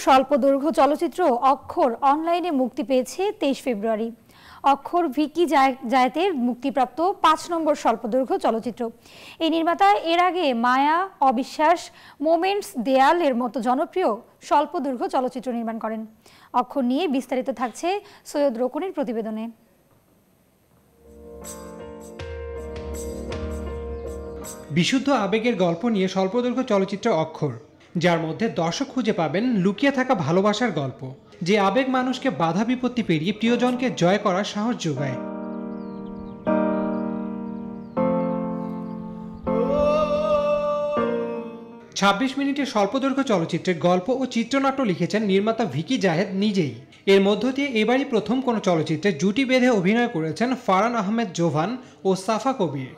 স্বল্পদৈর্ঘ্য চলচ্চিত্র অক্ষর অনলাইনে মুক্তি পেয়েছে 23 ফেব্রুয়ারি। অক্ষর ভিকি জায়েতের মুক্তিপ্রাপ্ত 5 নম্বর স্বল্পদৈর্ঘ্য চলচ্চিত্র। এই নির্মাতা এর আগে মায়া, অবিশ্বাস, মোমেন্টস, দেয়াল এর মতো জনপ্রিয় স্বল্পদৈর্ঘ্য চলচ্চিত্র নির্মাণ করেন। অক্ষর নিয়ে বিস্তারিত থাকছে সৈয়দ রোকনের প্রতিবেদনে। বিশুদ্ধ আবেগের গল্প নিয়ে স্বল্পদৈর্ঘ্য চলচ্চিত্র অক্ষর, যার মধ্যে দর্শক খুঁজে পাবেন লুকিয়ে থাকা ভালোবাসার গল্প, যে আবেগ মানুষকে বাধা বিপত্তি পেরিয়ে প্রিয়জনকে জয় করার সাহস যোগায়। ছাব্বিশ মিনিটের স্বল্পদৈর্ঘ্য চলচ্চিত্রের গল্প ও চিত্রনাট্য লিখেছেন নির্মাতা ভিকি জায়েদ নিজেই। এর মধ্য দিয়ে এবারই প্রথম কোনো চলচ্চিত্রে জুটি বেঁধে অভিনয় করেছেন ফারহান আহমেদ জোভান ও সাফা কবির।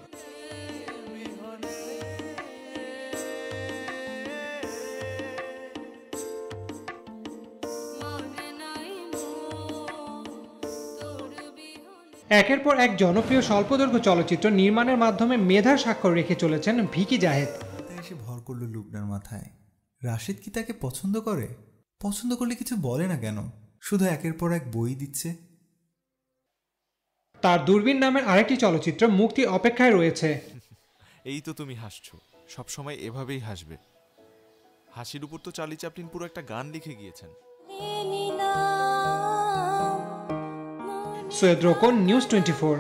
একের পর এক জনপ্রিয় স্বল্পদৈর্ঘ্য চলচ্চিত্র নির্মাণের মাধ্যমে মেধার স্বাক্ষর রেখে চলেছেন ভিকি জায়েদ। এসে ভর করলো লুবনার মাথায়। রাশিদ কি তাকে পছন্দ করে? পছন্দ করলে কিছু বলে না কেন? শুধু একের পর এক বই দিচ্ছে। তার দূরবীন নামের আরেকটি চলচ্চিত্র মুক্তির অপেক্ষায় রয়েছে। এই তো তুমি হাসছো, সবসময় এভাবেই হাসবে। হাসির উপর তো চার্লি চ্যাপলিন পুরো একটা গান লিখে গিয়েছেন। সৈয়দ রোকন, নিউজ 24।